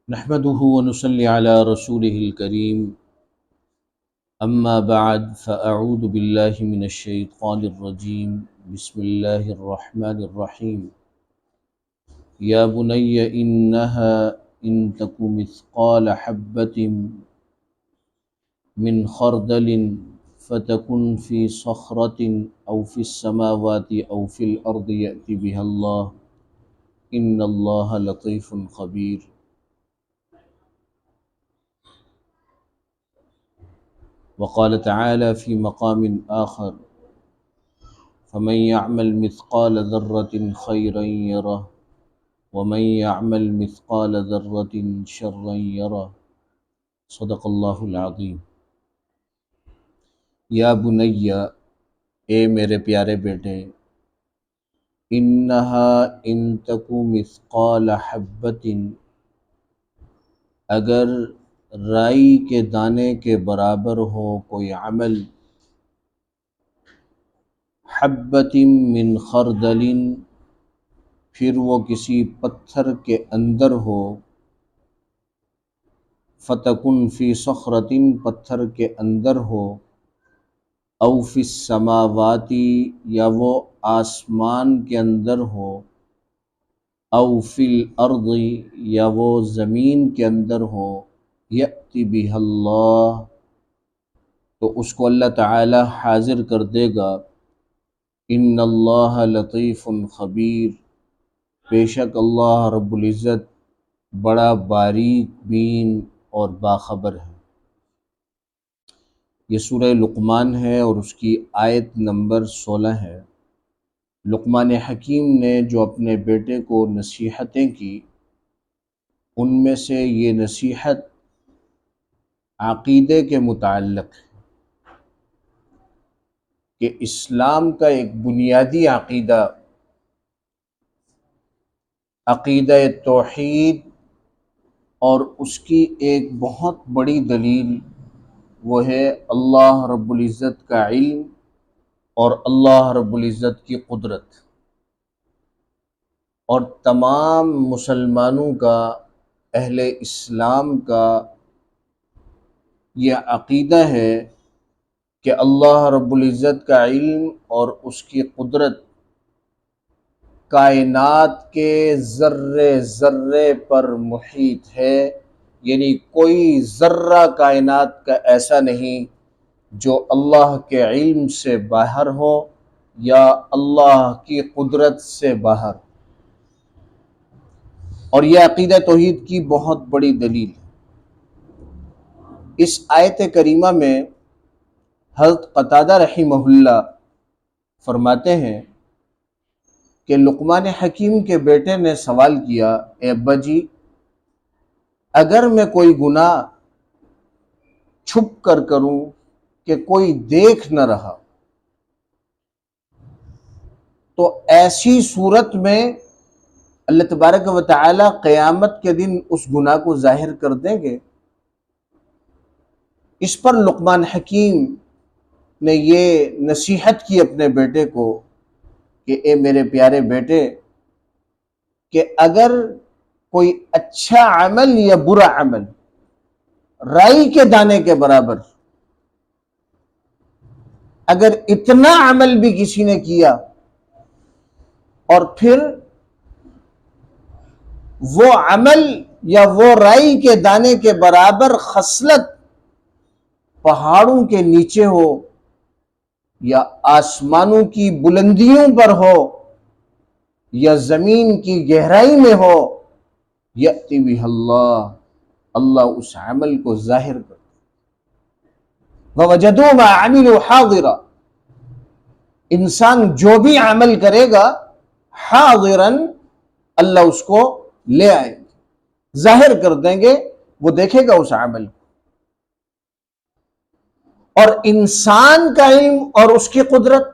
نحمده ونصلي على رسوله الكريم أما بعد فأعوذ بالله من الشيطان الرجيم بسم الله الرحمن الرحيم يا بني إنها إن تك مثقال حبة من خردل فتكن في صخرة أو في السماوات أو في الأرض يأتي بها الله إن الله لطيف خبير۔ وقال تعالى في مقام آخر فمن يعمل مثقال ذرة خيرا يره ومن يعمل مثقال ذرة شرا يره۔ صدق اللہ العظیم۔ یا بنی، اے میرے پیارے بیٹے، انہا ان تکو مثقال حبۃ، اگر رائی کے دانے کے برابر ہو کوئی عمل، حبۃ من خردل، پھر وہ کسی پتھر کے اندر ہو، فتکن فی صخرۃ، پتھر کے اندر ہو، او فی السماوات، یا وہ آسمان کے اندر ہو، او فی الارض، یا وہ زمین کے اندر ہو، یأتی بہ اللہ، تو اس کو اللہ تعالی حاضر کر دے گا۔ ان اللہ لطیف خبیر، بے شک اللہ رب العزت بڑا باریک بین اور باخبر ہے۔ یہ سورہ لقمان ہے اور اس کی آیت نمبر 16 ہے۔ لقمان حکیم نے جو اپنے بیٹے کو نصیحتیں کی، ان میں سے یہ نصیحت عقیدے کے متعلق ہے کہ اسلام کا ایک بنیادی عقیدہ، عقیدہ توحید، اور اس کی ایک بہت بڑی دلیل وہ ہے اللہ رب العزت کا علم اور اللہ رب العزت کی قدرت۔ اور تمام مسلمانوں کا، اہل اسلام کا یہ عقیدہ ہے کہ اللہ رب العزت کا علم اور اس کی قدرت کائنات کے ذرے ذرے پر محیط ہے، یعنی کوئی ذرہ کائنات کا ایسا نہیں جو اللہ کے علم سے باہر ہو یا اللہ کی قدرت سے باہر۔ اور یہ عقیدہ توحید کی بہت بڑی دلیل ہے۔ اس آیت کریمہ میں حضرت قتادہ رحمہ اللہ فرماتے ہیں کہ لقمان حکیم کے بیٹے نے سوال کیا، اے ابا جی، اگر میں کوئی گناہ چھپ کر کروں کہ کوئی دیکھ نہ رہا، تو ایسی صورت میں اللہ تبارک و تعالی قیامت کے دن اس گناہ کو ظاہر کر دیں گے؟ اس پر لقمان حکیم نے یہ نصیحت کی اپنے بیٹے کو کہ اے میرے پیارے بیٹے، کہ اگر کوئی اچھا عمل یا برا عمل رائی کے دانے کے برابر، اگر اتنا عمل بھی کسی نے کیا اور پھر وہ عمل یا وہ رائی کے دانے کے برابر خصلت پہاڑوں کے نیچے ہو یا آسمانوں کی بلندیوں پر ہو یا زمین کی گہرائی میں ہو، یأتی بہ اللہ، اللہ اس عمل کو ظاہر کر۔ وَوَجَدُوا مَا عَمِلُوا حَاضِرًا، انسان جو بھی عمل کرے گا حاضراً، اللہ اس کو لے آئیں گے، ظاہر کر دیں گے، وہ دیکھے گا اس عمل کو۔ اور انسان کا علم اور اس کی قدرت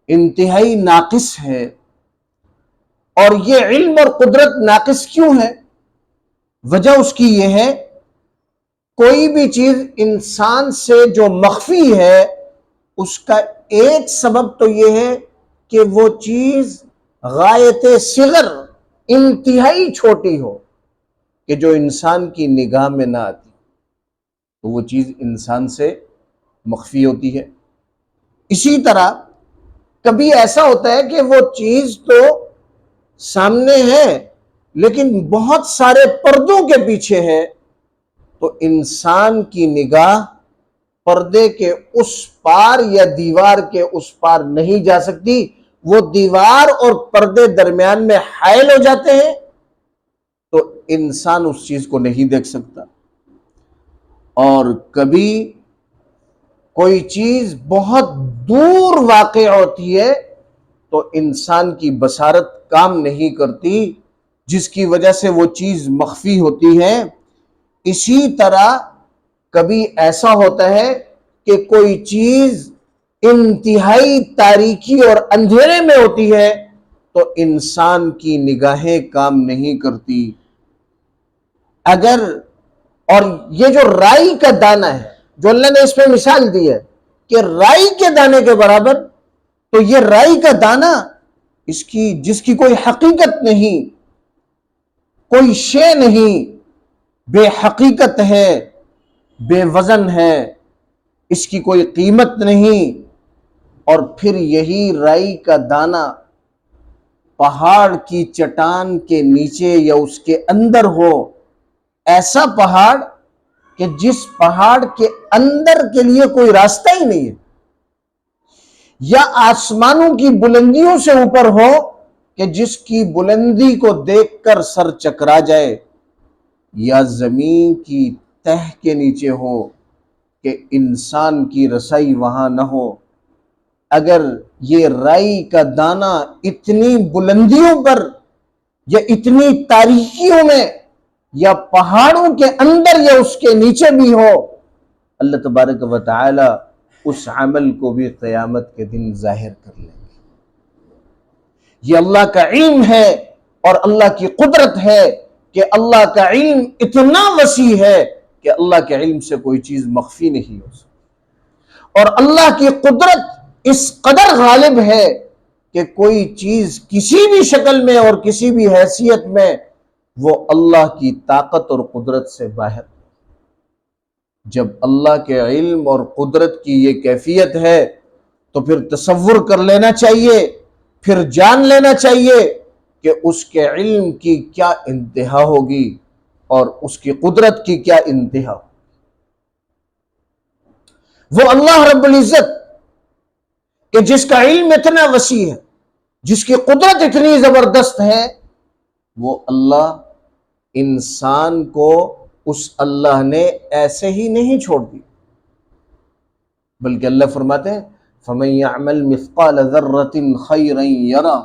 انتہائی ناقص ہے۔ اور یہ علم اور قدرت ناقص کیوں ہے؟ وجہ اس کی یہ ہے، کوئی بھی چیز انسان سے جو مخفی ہے، اس کا ایک سبب تو یہ ہے کہ وہ چیز غایت صغر، انتہائی چھوٹی ہو، کہ جو انسان کی نگاہ میں نہ آتی تو وہ چیز انسان سے مخفی ہوتی ہے۔ اسی طرح کبھی ایسا ہوتا ہے کہ وہ چیز تو سامنے ہے لیکن بہت سارے پردوں کے پیچھے ہے، تو انسان کی نگاہ پردے کے اس پار یا دیوار کے اس پار نہیں جا سکتی، وہ دیوار اور پردے درمیان میں حائل ہو جاتے ہیں تو انسان اس چیز کو نہیں دیکھ سکتا۔ اور کبھی کوئی چیز بہت دور واقع ہوتی ہے تو انسان کی بصارت کام نہیں کرتی، جس کی وجہ سے وہ چیز مخفی ہوتی ہے۔ اسی طرح کبھی ایسا ہوتا ہے کہ کوئی چیز انتہائی تاریکی اور اندھیرے میں ہوتی ہے تو انسان کی نگاہیں کام نہیں کرتی۔ اگر اور یہ جو رائی کا دانہ ہے، جو اللہ نے اس پہ مثال دی ہے کہ رائی کے دانے کے برابر، تو یہ رائی کا دانہ جس کی کوئی حقیقت نہیں، کوئی شے نہیں، بے حقیقت ہے، بے وزن ہے، اس کی کوئی قیمت نہیں، اور پھر یہی رائی کا دانہ پہاڑ کی چٹان کے نیچے یا اس کے اندر ہو، ایسا پہاڑ کہ جس پہاڑ کے اندر کے لیے کوئی راستہ ہی نہیں ہے، یا آسمانوں کی بلندیوں سے اوپر ہو کہ جس کی بلندی کو دیکھ کر سر چکرا جائے، یا زمین کی تہ کے نیچے ہو کہ انسان کی رسائی وہاں نہ ہو۔ اگر یہ رائی کا دانہ اتنی بلندیوں پر یا اتنی تاریکیوں میں یا پہاڑوں کے اندر یا اس کے نیچے بھی ہو، اللہ تبارک و تعالی اس عمل کو بھی قیامت کے دن ظاہر کر لیں گے۔ یہ اللہ کا علم ہے اور اللہ کی قدرت ہے کہ اللہ کا علم اتنا وسیع ہے کہ اللہ کے علم سے کوئی چیز مخفی نہیں ہو سکتی، اور اللہ کی قدرت اس قدر غالب ہے کہ کوئی چیز کسی بھی شکل میں اور کسی بھی حیثیت میں وہ اللہ کی طاقت اور قدرت سے باہر۔ جب اللہ کے علم اور قدرت کی یہ کیفیت ہے تو پھر تصور کر لینا چاہیے، پھر جان لینا چاہیے کہ اس کے علم کی کیا انتہا ہوگی اور اس کی قدرت کی کیا انتہا ہوگی۔ وہ اللہ رب العزت کہ جس کا علم اتنا وسیع ہے، جس کی قدرت اتنی زبردست ہے، وہ اللہ انسان کو اس اللہ نے ایسے ہی نہیں چھوڑ دی، بلکہ اللہ فرماتے ہیں فَمَن يَعْمَلْ مِثْقَالَ ذَرَّةٍ خَيْرًا يَرَهُ،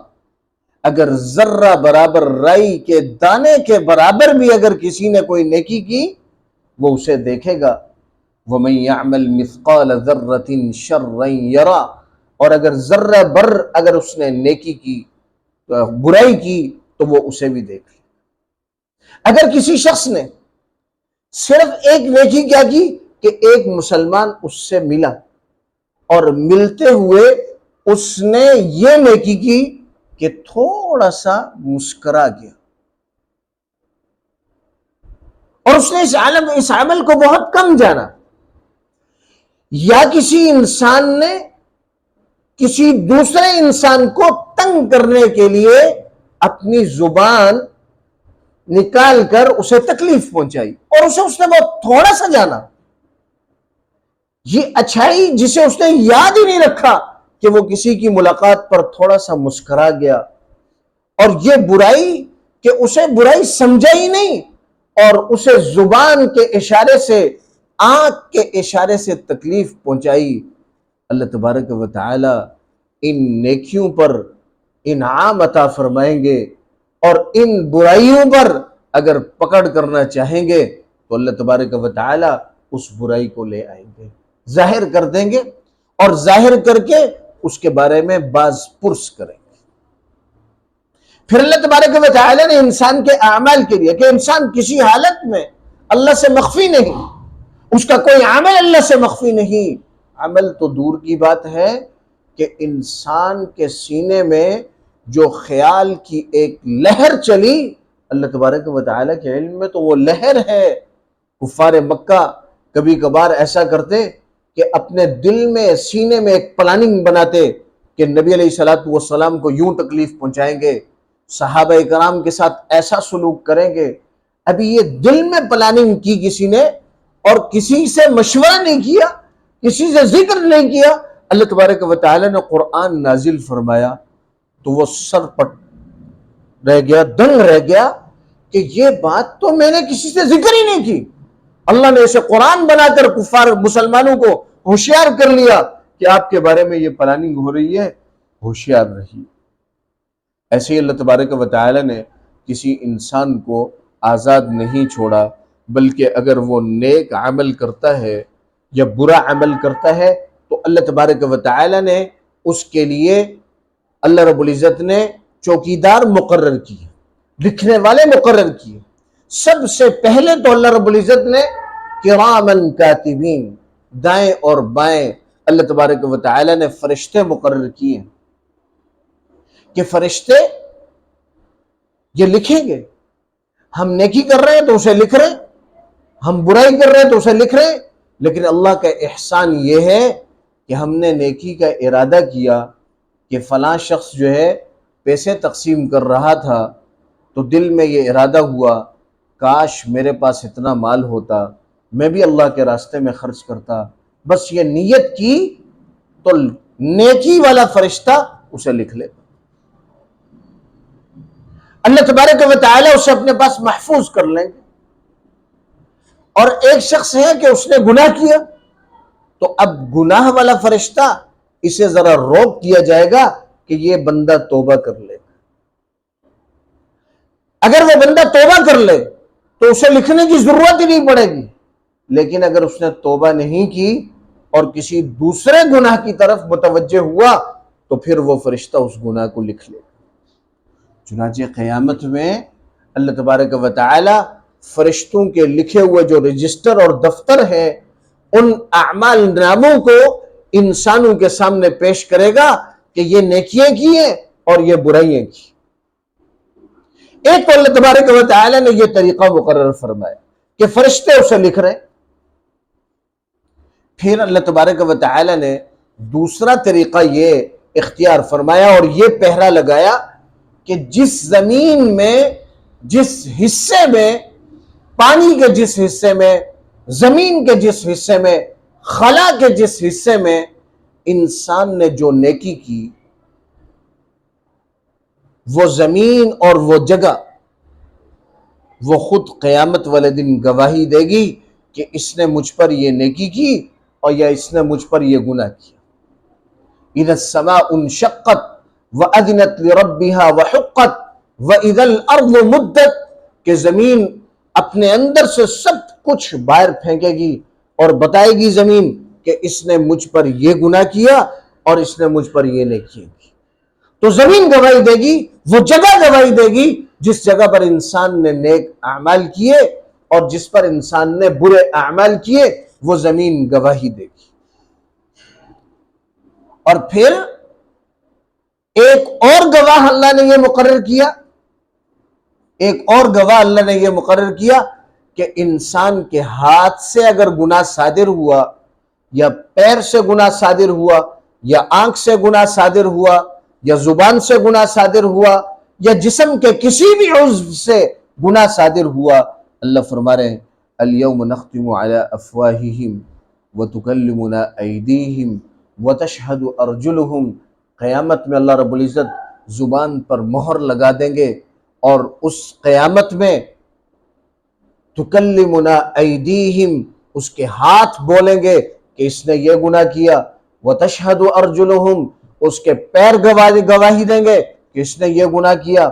اگر ذرہ برابر رائی کے دانے کے برابر بھی اگر کسی نے کوئی نیکی کی وہ اسے دیکھے گا۔ وَمَن يَعْمَلْ مِثْقَالَ ذَرَّةٍ شَرًّا يَرَهُ، اور اگر ذرہ بر اگر اس نے نیکی کی برائی کی تو وہ اسے بھی دیکھ لے۔ اگر کسی شخص نے صرف ایک نیکی کیا کی کہ ایک مسلمان اس سے ملا اور ملتے ہوئے اس نے یہ نیکی کی کہ تھوڑا سا مسکرا گیا، اور اس نے اس عمل کو بہت کم جانا، یا کسی انسان نے کسی دوسرے انسان کو تنگ کرنے کے لیے اپنی زبان نکال کر اسے تکلیف پہنچائی اور اس نے بہت تھوڑا سا جانا، یہ اچھائی جسے اس نے یاد ہی نہیں رکھا کہ وہ کسی کی ملاقات پر تھوڑا سا مسکرا گیا، اور یہ برائی کہ اسے برائی سمجھا ہی نہیں اور اسے زبان کے اشارے سے آنکھ کے اشارے سے تکلیف پہنچائی۔ اللہ تبارک و تعالی ان نیکیوں پر انعام عطا فرمائیں گے، اور ان برائیوں پر اگر پکڑ کرنا چاہیں گے تو اللہ تبارک و تعالی اس برائی کو لے آئیں گے، ظاہر کر دیں گے، اور ظاہر کر کے اس کے بارے میں باز پرس کریں گے۔ پھر اللہ تبارک و تعالی نے انسان کے اعمال کے لیے کہ انسان کسی حالت میں اللہ سے مخفی نہیں، اس کا کوئی عمل اللہ سے مخفی نہیں، عمل تو دور کی بات ہے کہ انسان کے سینے میں جو خیال کی ایک لہر چلی اللہ تبارک و تعالیٰ کے علم میں تو وہ لہر ہے۔ کفار مکہ کبھی کبھار ایسا کرتے کہ اپنے دل میں سینے میں ایک پلاننگ بناتے کہ نبی علیہ الصلوۃ والسلام کو یوں تکلیف پہنچائیں گے، صحابہ کرام کے ساتھ ایسا سلوک کریں گے۔ ابھی یہ دل میں پلاننگ کی کسی نے اور کسی سے مشورہ نہیں کیا، کسی سے ذکر نہیں کیا، اللہ تبارک و تعالیٰ نے قرآن نازل فرمایا تو وہ سر پٹ رہ گیا، دنگ رہ گیا کہ یہ بات تو میں نے کسی سے ذکر ہی نہیں کی۔ اللہ نے اسے قرآن بنا کر کفار مسلمانوں کو ہوشیار کر لیا کہ آپ کے بارے میں یہ پلاننگ ہو رہی ہے، ہوشیار رہیے۔ ایسے ہی اللہ تبارک و تعالی نے کسی انسان کو آزاد نہیں چھوڑا، بلکہ اگر وہ نیک عمل کرتا ہے یا برا عمل کرتا ہے تو اللہ تبارک و تعالی نے اس کے لیے، اللہ رب العزت نے چوکیدار مقرر کیے، لکھنے والے مقرر کیے۔ سب سے پہلے تو اللہ رب العزت نے کرامن کاتبین، دائیں اور بائیں اللہ تبارک و تعالی نے فرشتے مقرر کیے کہ فرشتے یہ لکھیں گے، ہم نیکی کر رہے ہیں تو اسے لکھ رہے ہیں، ہم برائی کر رہے ہیں تو اسے لکھ رہے ہیں۔ لیکن اللہ کا احسان یہ ہے کہ ہم نے نیکی کا ارادہ کیا کہ فلاں شخص جو ہے پیسے تقسیم کر رہا تھا تو دل میں یہ ارادہ ہوا کاش میرے پاس اتنا مال ہوتا، میں بھی اللہ کے راستے میں خرچ کرتا، بس یہ نیت کی تو نیکی والا فرشتہ اسے لکھ لے۔ اللہ تبارک و تعالی اسے اپنے پاس محفوظ کر لیں گے۔ اور ایک شخص ہے کہ اس نے گناہ کیا تو اب گناہ والا فرشتہ اسے ذرا روک دیا جائے گا کہ یہ بندہ توبہ کر لے۔ اگر وہ بندہ توبہ کر لے تو اسے لکھنے کی ضرورت ہی نہیں پڑے گی، لیکن اگر اس نے توبہ نہیں کی اور کسی دوسرے گناہ کی طرف متوجہ ہوا تو پھر وہ فرشتہ اس گناہ کو لکھ لے۔ چنانچہ قیامت میں اللہ تبارک و تعالی فرشتوں کے لکھے ہوئے جو رجسٹر اور دفتر ہے ان اعمال ناموں کو انسانوں کے سامنے پیش کرے گا کہ یہ نیکیاں کی ہیں اور یہ برائیاں کی۔ ایک تو اللہ تبارک و تعالی نے یہ طریقہ مقرر فرمایا کہ فرشتے اسے لکھ رہے ہیں۔ پھر اللہ تبارک و تعالی نے دوسرا طریقہ یہ اختیار فرمایا اور یہ پہرا لگایا کہ جس زمین میں، جس حصے میں، پانی کے جس حصے میں، زمین کے جس حصے میں، خلا کے جس حصے میں انسان نے جو نیکی کی، وہ زمین اور وہ جگہ وہ خود قیامت والے دن گواہی دے گی کہ اس نے مجھ پر یہ نیکی کی اور یا اس نے مجھ پر یہ گناہ کیا۔ اذا السماء انشقت وَأَذِنَتْ لِرَبِّهَا وَحُقَّتْ وَإِذَا الْأَرْضُ مُدَّتْ کہ زمین اپنے اندر سے سب کچھ باہر پھینکے گی اور بتائے گی زمین کہ اس نے مجھ پر یہ گناہ کیا اور اس نے مجھ پر یہ نیکی کی۔ تو زمین گواہی دے گی، وہ جگہ گواہی دے گی جس جگہ پر انسان نے نیک اعمال کیے، اور جس پر انسان نے برے اعمال کیے وہ زمین گواہی دے گی۔ اور پھر ایک اور گواہ اللہ نے یہ مقرر کیا، ایک اور گواہ اللہ نے یہ مقرر کیا کہ انسان کے ہاتھ سے اگر گناہ صادر ہوا، یا پیر سے گناہ صادر ہوا، یا آنکھ سے گناہ صادر ہوا، یا زبان سے گناہ صادر ہوا، یا جسم کے کسی بھی عضو سے گناہ صادر ہوا، اللہ فرما رہے ہیں اليوم نختم على افواہہم وتکلمنا ایدیہم وتشہد ارجلہم۔ قیامت میں اللہ رب العزت زبان پر مہر لگا دیں گے اور اس قیامت میں تکلمنا ایدیہم، اس کے ہاتھ بولیں گے کہ اس نے یہ گناہ کیا، وتشہد ارجلہم، اس کے پیر گواہی دیں گے کہ اس نے یہ گناہ کیا،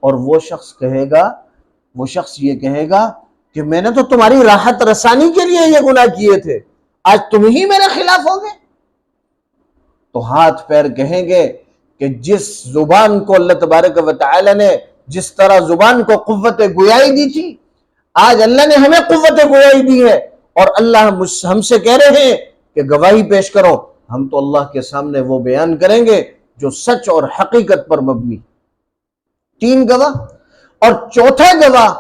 اور وہ شخص یہ کہے گا کہ میں نے تو تمہاری راحت رسانی کے لیے یہ گناہ کیے تھے، آج تم ہی میرے خلاف ہو گئے۔ تو ہاتھ پیر کہیں گے کہ جس زبان کو اللہ تبارک و تعالی نے جس طرح زبان کو قوت گویائی دی تھی، آج اللہ نے ہمیں قوت گویائی دی ہے اور اللہ ہم سے کہہ رہے ہیں کہ گواہی پیش کرو، ہم تو اللہ کے سامنے وہ بیان کریں گے جو سچ اور حقیقت پر مبنی۔ تین گواہ، اور چوتھا گواہ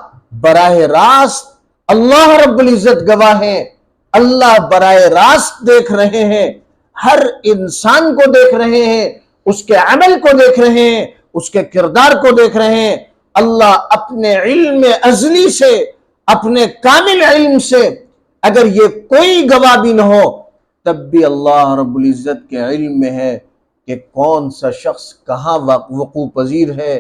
براہ راست اللہ رب العزت گواہ ہیں۔ اللہ براہ راست دیکھ رہے ہیں، ہر انسان کو دیکھ رہے ہیں، اس کے عمل کو دیکھ رہے ہیں، اس کے کردار کو دیکھ رہے ہیں۔ اللہ اپنے علم ازلی سے، اپنے کامل علم سے، اگر یہ کوئی گواہ بھی نہ ہو تب بھی اللہ رب العزت کے علم میں ہے کہ کون سا شخص کہاں وقوع پذیر ہے،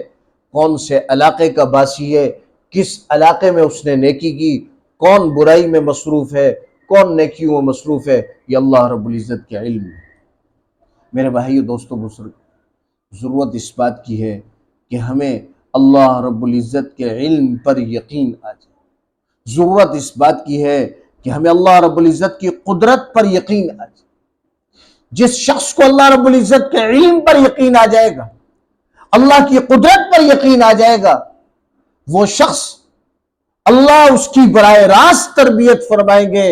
کون سے علاقے کا باسی ہے، کس علاقے میں اس نے نیکی کی، کون برائی میں مصروف ہے، کون نیکیوں میں مصروف ہے، یہ اللہ رب العزت کے علم ہے۔ میرے بھائیو، دوستو، بزرگ، ضرورت اس بات کی ہے کہ ہمیں اللہ رب العزت کے علم پر یقین آ جائے۔ ضرورت اس بات کی ہے کہ ہمیں اللہ رب العزت کی قدرت پر یقین آ جائے۔ جس شخص کو اللہ رب العزت کے علم پر یقین آ جائے گا، اللہ کی قدرت پر یقین آ جائے گا، وہ شخص اللہ اس کی براہ راست تربیت فرمائیں گے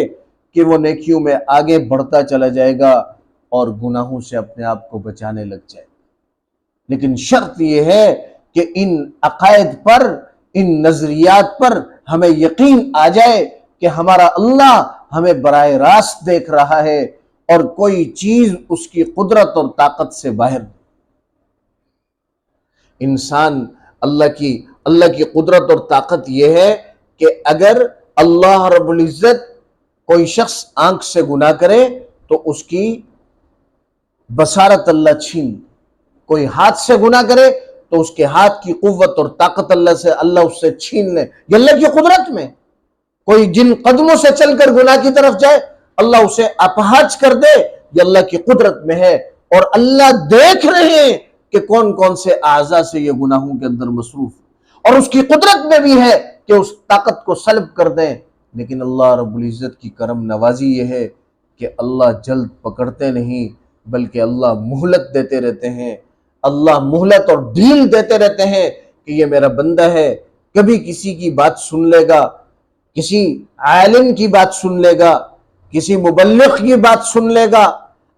کہ وہ نیکیوں میں آگے بڑھتا چلا جائے گا اور گناہوں سے اپنے آپ کو بچانے لگ جائے گا۔ لیکن شرط یہ ہے کہ ان عقائد پر، ان نظریات پر ہمیں یقین آ جائے کہ ہمارا اللہ ہمیں براہ راست دیکھ رہا ہے اور کوئی چیز اس کی قدرت اور طاقت سے باہر نہیں۔ انسان اللہ کی قدرت اور طاقت یہ ہے کہ اگر اللہ رب العزت کوئی شخص آنکھ سے گناہ کرے تو اس کی بصارت اللہ چھین، کوئی ہاتھ سے گناہ کرے تو اس کے ہاتھ کی قوت اور طاقت اللہ اس سے چھین لے، یہ اللہ کی قدرت میں۔ کوئی جن قدموں سے چل کر گناہ کی طرف جائے اللہ اسے اپہج کر دے، یہ اللہ کی قدرت میں ہے۔ اور اللہ دیکھ رہے ہیں کہ کون کون سے اعضاء سے یہ گناہوں کے اندر مصروف، اور اس کی قدرت میں بھی ہے کہ اس طاقت کو سلب کر دیں۔ لیکن اللہ رب العزت کی کرم نوازی یہ ہے کہ اللہ جلد پکڑتے نہیں، بلکہ اللہ مہلت دیتے رہتے ہیں۔ اللہ مہلت اور ڈھیل دیتے رہتے ہیں کہ یہ میرا بندہ ہے، کبھی کسی کی بات سن لے گا، کسی عالم کی بات سن لے گا، کسی مبلغ کی بات سن لے گا،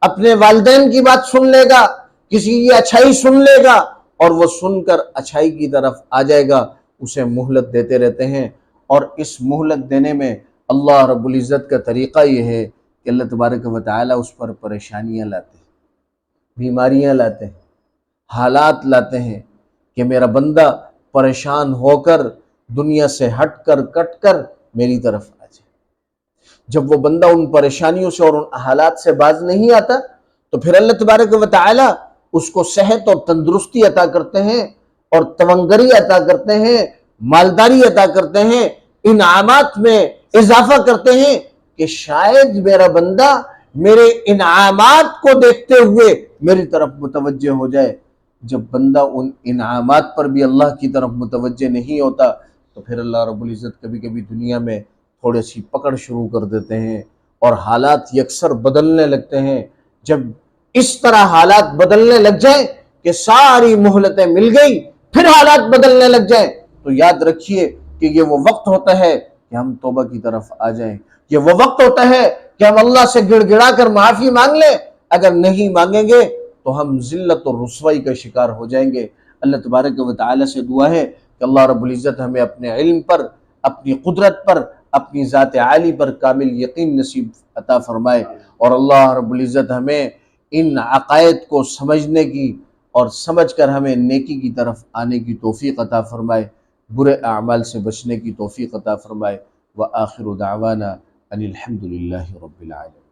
اپنے والدین کی بات سن لے گا، کسی کی اچھائی سن لے گا اور وہ سن کر اچھائی کی طرف آ جائے گا۔ اسے مہلت دیتے رہتے ہیں، اور اس مہلت دینے میں اللہ رب العزت کا طریقہ یہ ہے کہ اللہ تبارک و تعالی اس پر پریشانیاں لاتے ہیں، بیماریاں لاتے ہیں، حالات لاتے ہیں کہ میرا بندہ پریشان ہو کر دنیا سے ہٹ کر کٹ کر میری طرف آ جائے۔ جب وہ بندہ ان پریشانیوں سے اور ان حالات سے باز نہیں آتا تو پھر اللہ تبارک و تعالی اس کو صحت اور تندرستی عطا کرتے ہیں، اور تونگری عطا کرتے ہیں، مالداری عطا کرتے ہیں، انعامات میں اضافہ کرتے ہیں کہ شاید میرا بندہ میرے انعامات کو دیکھتے ہوئے میری طرف متوجہ ہو جائے۔ جب بندہ ان انعامات پر بھی اللہ کی طرف متوجہ نہیں ہوتا تو پھر اللہ رب العزت کبھی کبھی دنیا میں تھوڑی سی پکڑ شروع کر دیتے ہیں اور حالات یکسر بدلنے لگتے ہیں۔ جب اس طرح حالات بدلنے لگ جائیں کہ ساری مہلتیں مل گئی پھر حالات بدلنے لگ جائیں تو یاد رکھیے کہ یہ وہ وقت ہوتا ہے کہ ہم توبہ کی طرف آ جائیں، یہ وہ وقت ہوتا ہے کہ ہم اللہ سے گڑ گڑا کر معافی مانگ لیں۔ اگر نہیں مانگیں گے تو ہم ذلت اور رسوائی کا شکار ہو جائیں گے۔ اللہ تبارک و تعالی سے دعا ہے کہ اللہ رب العزت ہمیں اپنے علم پر، اپنی قدرت پر، اپنی ذات عالی پر کامل یقین نصیب عطا فرمائے، اور اللہ رب العزت ہمیں ان عقائد کو سمجھنے کی اور سمجھ کر ہمیں نیکی کی طرف آنے کی توفیق عطا فرمائے، برے اعمال سے بچنے کی توفیق عطا فرمائے۔ وآخر دعوانا ان الحمد للہ رب العالمین۔